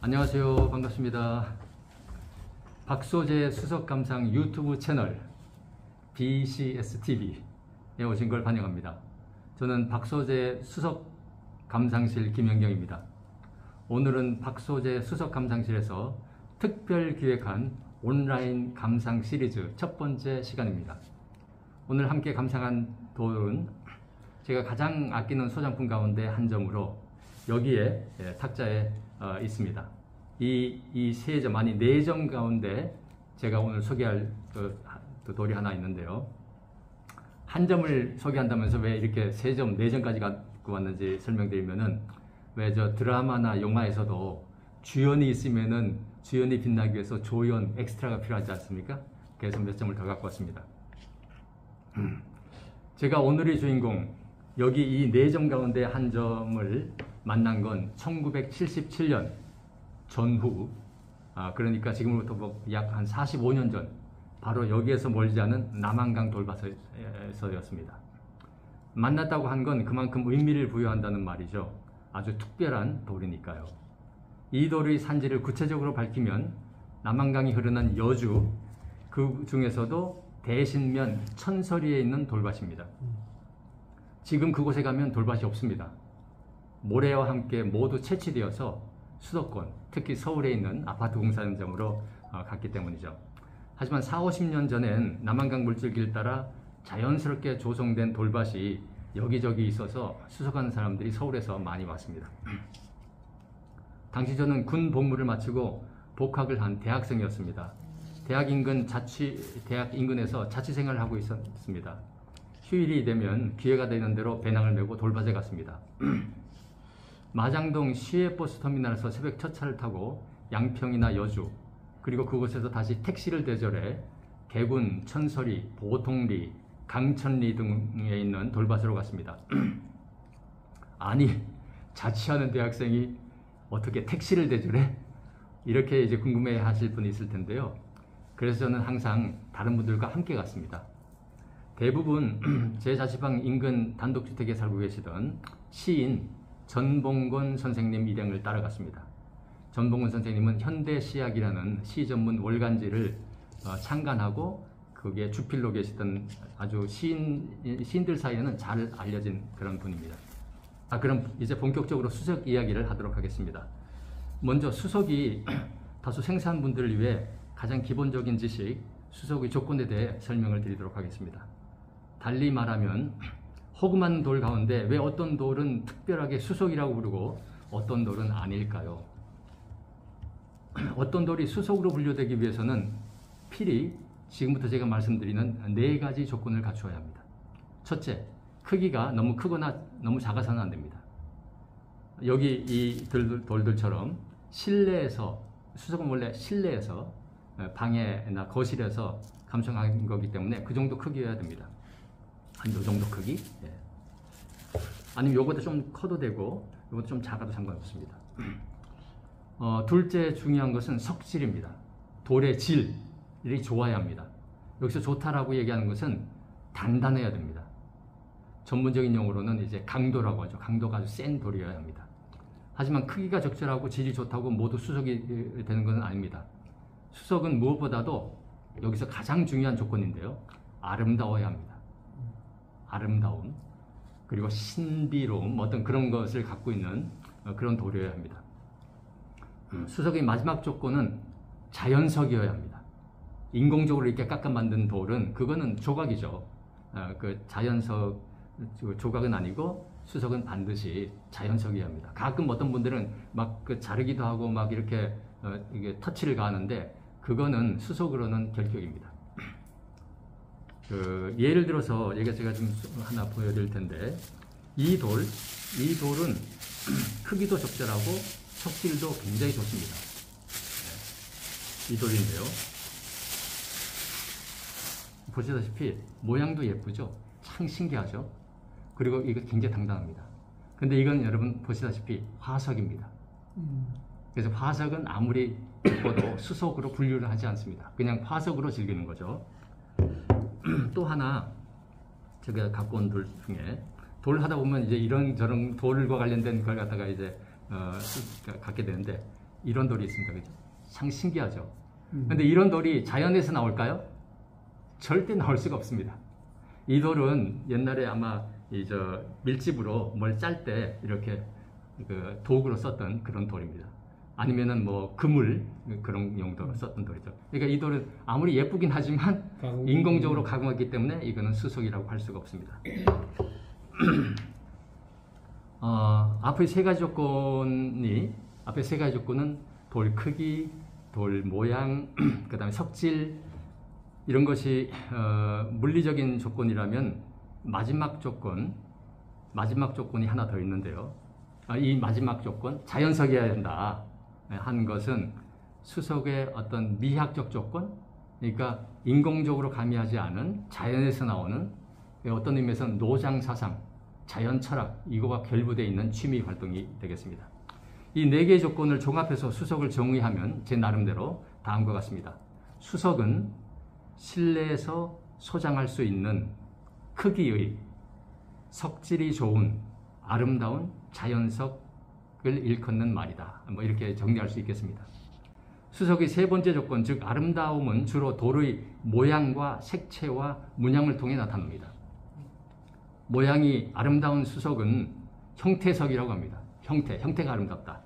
안녕하세요. 반갑습니다. 박소재 수석감상 유튜브 채널 BCSTV에 오신 걸 환영합니다. 저는 박소재 수석감상실 김현경입니다. 오늘은 박소재 수석감상실에서 특별 기획한 온라인 감상 시리즈 첫 번째 시간입니다. 오늘 함께 감상한 돌은 제가 가장 아끼는 소장품 가운데 한 점으로 여기에 탁자에 있습니다. 이 세 점, 아니 네 점 가운데 제가 오늘 소개할 그 돌이 하나 있는데요. 한 점을 소개한다면서 왜 이렇게 세 점, 네 점까지 갖고 왔는지 설명드리면은, 왜 저 드라마나 영화에서도 주연이 있으면은 주연이 빛나기 위해서 조연, 엑스트라가 필요하지 않습니까? 그래서 몇 점을 더 갖고 왔습니다. 제가 오늘의 주인공, 여기 이 네 점 가운데 한 점을 만난 건 1977년 전후, 그러니까 지금부터 약 한 45년 전, 바로 여기에서 멀지 않은 남한강 돌밭에서였습니다. 만났다고 한 건 그만큼 의미를 부여한다는 말이죠. 아주 특별한 돌이니까요. 이 돌의 산지를 구체적으로 밝히면 남한강이 흐르는 여주, 그 중에서도 대신면 천서리에 있는 돌밭입니다. 지금 그곳에 가면 돌밭이 없습니다. 모래와 함께 모두 채취되어서 수도권, 특히 서울에 있는 아파트 공사 현장으로 갔기 때문이죠. 하지만 40~50년 전엔 남한강 물줄기를 따라 자연스럽게 조성된 돌밭이 여기저기 있어서 수석하는 사람들이 서울에서 많이 왔습니다. 당시 저는 군 복무를 마치고 복학을 한 대학생이었습니다. 대학 인근에서 자취생활을 하고 있었습니다. 휴일이 되면 기회가 되는 대로 배낭을 메고 돌밭에 갔습니다. 마장동 시외버스터미널에서 새벽 첫 차를 타고 양평이나 여주, 그리고 그곳에서 다시 택시를 대절해 개군, 천서리, 보통리, 강천리 등에 있는 돌밭으로 갔습니다. 아니, 자취하는 대학생이 어떻게 택시를 대절해? 이렇게 이제 궁금해 하실 분이 있을 텐데요. 그래서 저는 항상 다른 분들과 함께 갔습니다. 대부분 제 자취방 인근 단독주택에 살고 계시던 시인 전봉곤 선생님 일행을 따라갔습니다. 전봉곤 선생님은 현대시약이라는 시 전문 월간지를 창간하고 그게 주필로 계시던 아주 시인들 사이에는 잘 알려진 그런 분입니다. 그럼 이제 본격적으로 수석 이야기를 하도록 하겠습니다. 먼저 수석이 다소 생소한 분들을 위해 가장 기본적인 지식, 수석의 조건에 대해 설명을 드리도록 하겠습니다. 달리 말하면 호금한 돌 가운데 왜 어떤 돌은 특별하게 수석이라고 부르고 어떤 돌은 아닐까요? 어떤 돌이 수석으로 분류되기 위해서는 필히 지금부터 제가 말씀드리는 네 가지 조건을 갖추어야 합니다. 첫째, 크기가 너무 크거나 너무 작아서는 안 됩니다. 여기 이 돌들처럼 실내에서, 수석은 원래 실내에서, 방에나 거실에서 감상한 거기 때문에 그 정도 크기여야 됩니다. 한 요 정도 크기? 예. 아니면 요거보다 좀 커도 되고 요것도 좀 작아도 상관없습니다. 둘째 중요한 것은 석질입니다. 돌의 질이 좋아야 합니다. 여기서 좋다라고 얘기하는 것은 단단해야 됩니다. 전문적인 용어로는 이제 강도라고 하죠. 강도가 아주 센 돌이어야 합니다. 하지만 크기가 적절하고 질이 좋다고 모두 수석이 되는 것은 아닙니다. 수석은 무엇보다도 여기서 가장 중요한 조건인데요. 아름다워야 합니다. 아름다움, 그리고 신비로움, 어떤 그런 것을 갖고 있는 그런 돌이어야 합니다. 수석의 마지막 조건은 자연석이어야 합니다. 인공적으로 이렇게 깎아 만든 돌은 그거는 조각이죠. 그 자연석 조각은 아니고 수석은 반드시 자연석이어야 합니다. 가끔 어떤 분들은 막 그 자르기도 하고 막 이렇게 이게 터치를 가하는데 그거는 수석으로는 결격입니다. 예를 들어서 제가 좀 하나 보여드릴 텐데, 이 돌은 크기도 적절하고 석질도 굉장히 좋습니다. 이 돌인데요. 보시다시피 모양도 예쁘죠? 참 신기하죠? 그리고 이거 굉장히 당당합니다. 근데 이건 여러분 보시다시피 화석입니다. 그래서 화석은 아무리 예뻐도 수석으로 분류를 하지 않습니다. 그냥 화석으로 즐기는 거죠. 또 하나 제가 갖고 온 돌 중에, 돌 하다 보면 이제 이런저런 돌과 관련된 걸 갖다가 이제 갖게 되는데, 이런 돌이 있습니다. 그죠? 참 신기하죠? 근데 이런 돌이 자연에서 나올까요? 절대 나올 수가 없습니다. 이 돌은 옛날에 아마 밀집으로 뭘 짤 때 이렇게 그 도구로 썼던 그런 돌입니다. 아니면은 뭐 그물 그런 용도로 썼던 돌이죠. 그러니까 이 돌은 아무리 예쁘긴 하지만 인공적으로 가공했기 때문에 이거는 수석이라고 할 수가 없습니다. 앞의 세 가지 조건은 돌 크기, 돌 모양, 그 다음에 석질 이런 것이 물리적인 조건이라면 마지막 조건이 하나 더 있는데요. 이 마지막 조건, 자연석이어야 된다 하는 것은 수석의 어떤 미학적 조건, 그러니까 인공적으로 가미하지 않은 자연에서 나오는 어떤 의미에서는 노장사상, 자연 철학 이거와 결부되어 있는 취미 활동이 되겠습니다. 이 네 개의 조건을 종합해서 수석을 정의하면 제 나름대로 다음과 같습니다. 수석은 실내에서 소장할 수 있는 크기의 석질이 좋은 아름다운 자연석을 일컫는 말이다. 뭐 이렇게 정리할 수 있겠습니다. 수석의 세 번째 조건, 즉 아름다움은 주로 돌의 모양과 색채와 문양을 통해 나타납니다. 모양이 아름다운 수석은 형태석이라고 합니다. 형태가 아름답다.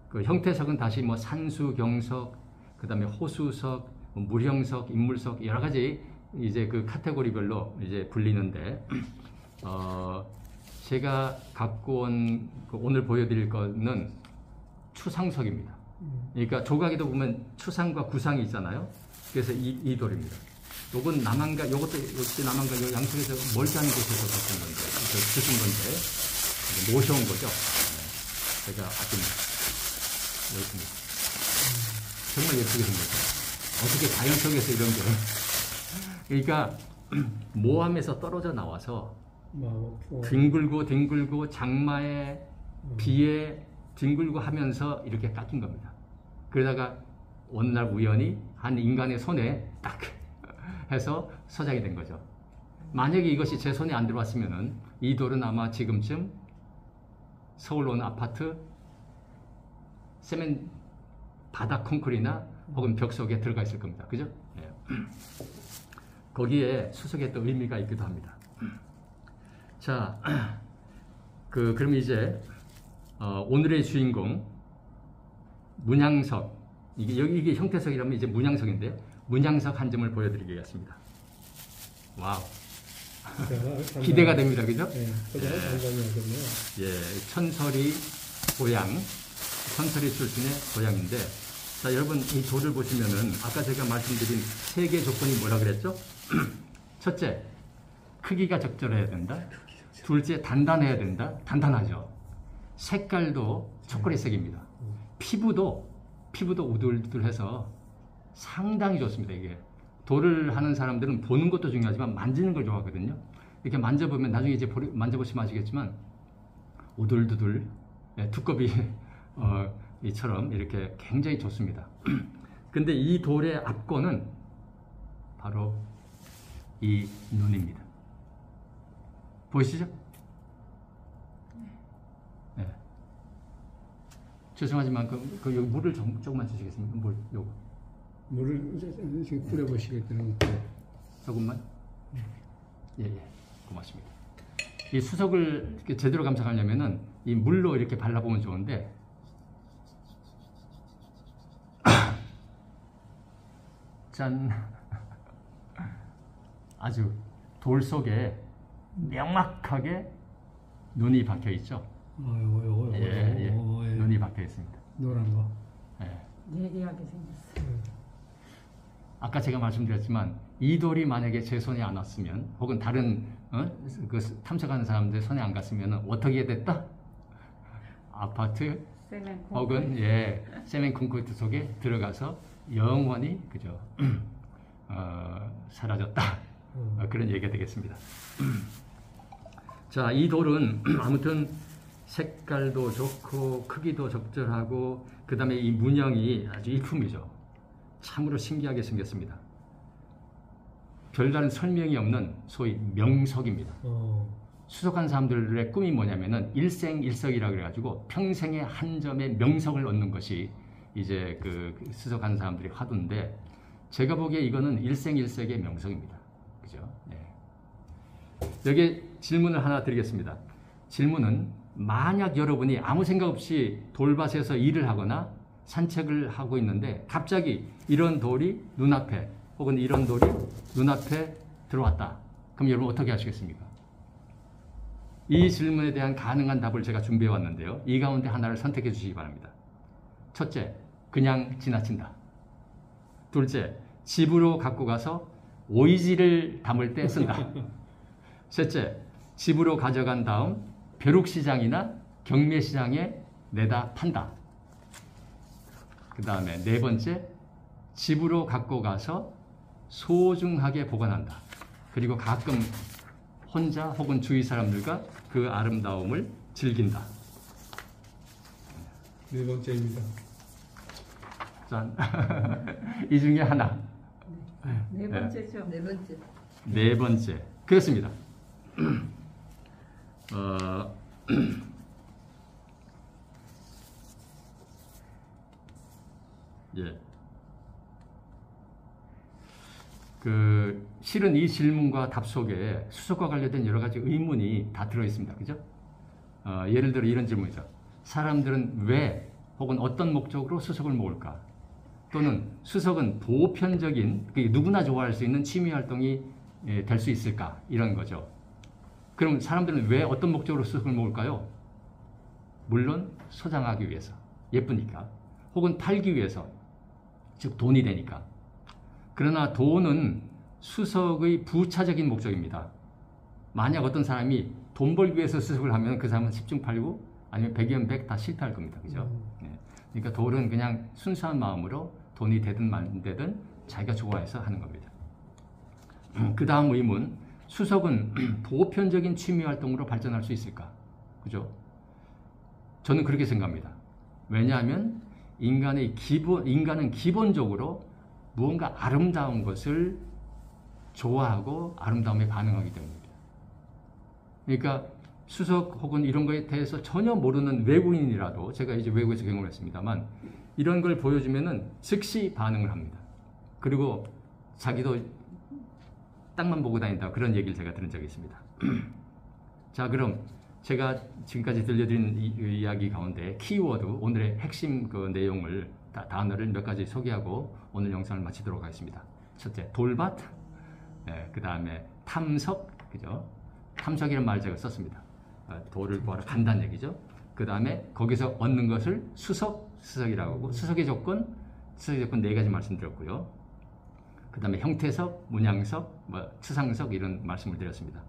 그 형태석은 다시 뭐 산수, 경석, 그 다음에 호수석, 물형석, 인물석 여러 가지 이제 그 카테고리별로 이제 불리는데, 제가 갖고 온 오늘 보여드릴 거는 추상석입니다. 그러니까 조각에도 보면 추상과 구상이 있잖아요. 그래서 이 돌입니다. 요것도 남한과 요 양쪽에서 멀지 않은 곳에서 갖은 건데, 주신 건데, 모셔온 거죠. 제가 아낍니다. 여기입니다. 정말 예쁘게 생겼어요. 어떻게 자연 속에서 이런 게. 그러니까, 모함에서 떨어져 나와서, 뒹굴고 장마에, 비에 뒹굴고 하면서 이렇게 깎인 겁니다. 그러다가 어느 날 우연히 한 인간의 손에 딱 해서 서장이 된 거죠. 만약에 이것이 제 손에 안 들어왔으면은 이 돌은 아마 지금쯤 서울 어느 아파트 세멘 바닥 콘크리나 혹은 벽 속에 들어가 있을 겁니다. 그죠? 예. 거기에 수석에 또 의미가 있기도 합니다. 자, 그럼 이제 오늘의 주인공 문양석, 이게 형태석이라면 이제 문양석인데요. 문양석 한 점을 보여드리겠습니다. 와우. 기대가 됩니다. 그죠? 네. 예, 천설이 출신의 고향인데, 자, 여러분 이 돌을 보시면은 아까 제가 말씀드린 세 개의 조건이 뭐라 그랬죠? 첫째, 크기가 적절해야 된다. 둘째, 단단해야 된다. 단단하죠. 색깔도 초콜릿색입니다. 피부도 우들우들해서 상당히 좋습니다. 이게 돌을 하는 사람들은 보는 것도 중요하지만 만지는 걸 좋아하거든요. 이렇게 만져보면 나중에 이제 만져보시면 아시겠지만 우들두들, 두꺼비 이처럼 이렇게 굉장히 좋습니다. 근데 이 돌의 압권은 바로 이 눈입니다. 보이시죠? 네. 죄송하지만 여기 물을 조금만 주시겠습니까? 요거. 물을 지금 뿌려보시겠다는 거. 조금만? 예, 고맙습니다. 이 수석을 이렇게 제대로 감상하려면은 이 물로 이렇게 발라보면 좋은데, 짠! 아주 돌 속에 명확하게 눈이 박혀 있죠? 예. 눈이 박혀 있습니다. 노란 거. 예. 예리하게 생겼어요. 아까 제가 말씀드렸지만 이 돌이 만약에 제 손에 안 왔으면, 혹은 다른 그 탐색하는 사람들 손에 안 갔으면 어떻게 됐다? 아파트 혹은 세멘 콘크리트 속에 들어가서 영원히 그죠 사라졌다. 그런 얘기가 되겠습니다. 자, 이 돌은 아무튼 색깔도 좋고 크기도 적절하고 그 다음에 이 문양이 아주 일품이죠. 참으로 신기하게 생겼습니다. 별다른 설명이 없는 소위 명석입니다. 수석한 사람들의 꿈이 뭐냐면은 일생일석이라 그래가지고 평생에 한 점의 명석을 얻는 것이 이제 그 수석하는 사람들이 화두인데 제가 보기에 이거는 일생일색의 명성입니다. 그죠? 네. 여기 질문을 하나 드리겠습니다. 질문은 만약 여러분이 아무 생각 없이 돌밭에서 일을 하거나 산책을 하고 있는데 갑자기 이런 돌이 눈앞에 혹은 이런 돌이 눈앞에 들어왔다. 그럼 여러분 어떻게 하시겠습니까? 이 질문에 대한 가능한 답을 제가 준비해 왔는데요. 이 가운데 하나를 선택해 주시기 바랍니다. 첫째, 그냥 지나친다. 둘째, 집으로 갖고 가서 오이지를 담을 때 쓴다. 셋째, 집으로 가져간 다음 벼룩시장이나 경매시장에 내다 판다. 그 다음에 네 번째, 집으로 갖고 가서 소중하게 보관한다. 그리고 가끔 혼자 혹은 주위 사람들과 그 아름다움을 즐긴다. 네 번째입니다. 짠. 이 중에 하나. 네 번째죠. 네 번째. 네 번째. 그렇습니다. 예. 실은 이 질문과 답 속에 수석과 관련된 여러 가지 의문이 다 들어 있습니다. 그죠? 예를 들어 이런 질문이죠. 사람들은 왜 혹은 어떤 목적으로 수석을 모을까? 또는 수석은 보편적인 누구나 좋아할 수 있는 취미 활동이 될 수 있을까? 이런 거죠. 그럼 사람들은 왜 어떤 목적으로 수석을 모을까요? 물론 소장하기 위해서, 예쁘니까, 혹은 팔기 위해서, 즉 돈이 되니까. 그러나 돈은 수석의 부차적인 목적입니다. 만약 어떤 사람이 돈 벌기 위해서 수석을 하면 그 사람은 10중 8구 아니면 100이면 100 다 실패할 겁니다. 그죠? 네. 그러니까 돌은 그냥 순수한 마음으로 돈이 되든 말든 자기가 좋아해서 하는 겁니다. 그 다음 의문, 수석은 보편적인 취미 활동으로 발전할 수 있을까? 그죠? 저는 그렇게 생각합니다. 왜냐하면 인간은 기본적으로 무언가 아름다운 것을 좋아하고 아름다움에 반응하기 때문입니다. 그러니까 수석 혹은 이런 거에 대해서 전혀 모르는 외국인이라도 제가 이제 외국에서 경험을 했습니다만 이런 걸 보여주면은 즉시 반응을 합니다. 그리고 자기도 땅만 보고 다닌다 그런 얘기를 제가 들은 적이 있습니다. 자, 그럼 제가 지금까지 들려드린 이야기 가운데 키워드 오늘의 핵심 그 내용을 단어를 몇 가지 소개하고 오늘 영상을 마치도록 하겠습니다. 첫째, 돌밭. 네, 그 다음에 탐석. 그죠? 탐석이라는 말을 제가 썼습니다. 돌을 구하러 간다는 얘기죠. 그 다음에 거기서 얻는 것을 수석이라고 하고 수석의 조건 네 가지 말씀드렸고요. 그 다음에 형태석, 문양석, 추상석 이런 말씀을 드렸습니다.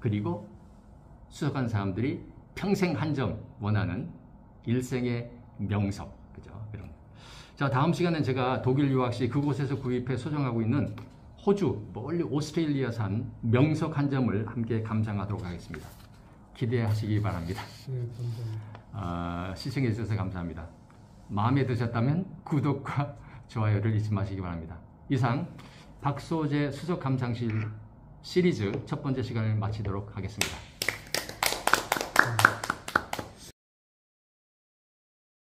그리고 수석한 사람들이 평생 한 점 원하는 일생의 명석, 그죠? 이런. 자, 다음 시간엔 제가 독일 유학 시 그곳에서 구입해 소장하고 있는 호주, 멀리 오스트레일리아산 명석 한 점을 함께 감상하도록 하겠습니다. 기대하시기 바랍니다. 네, 감사합니다. 시청해 주셔서 감사합니다. 마음에 드셨다면 구독과 좋아요를 잊지 마시기 바랍니다. 이상 박소재 수석 감상실 시리즈 첫 번째 시간을 마치도록 하겠습니다.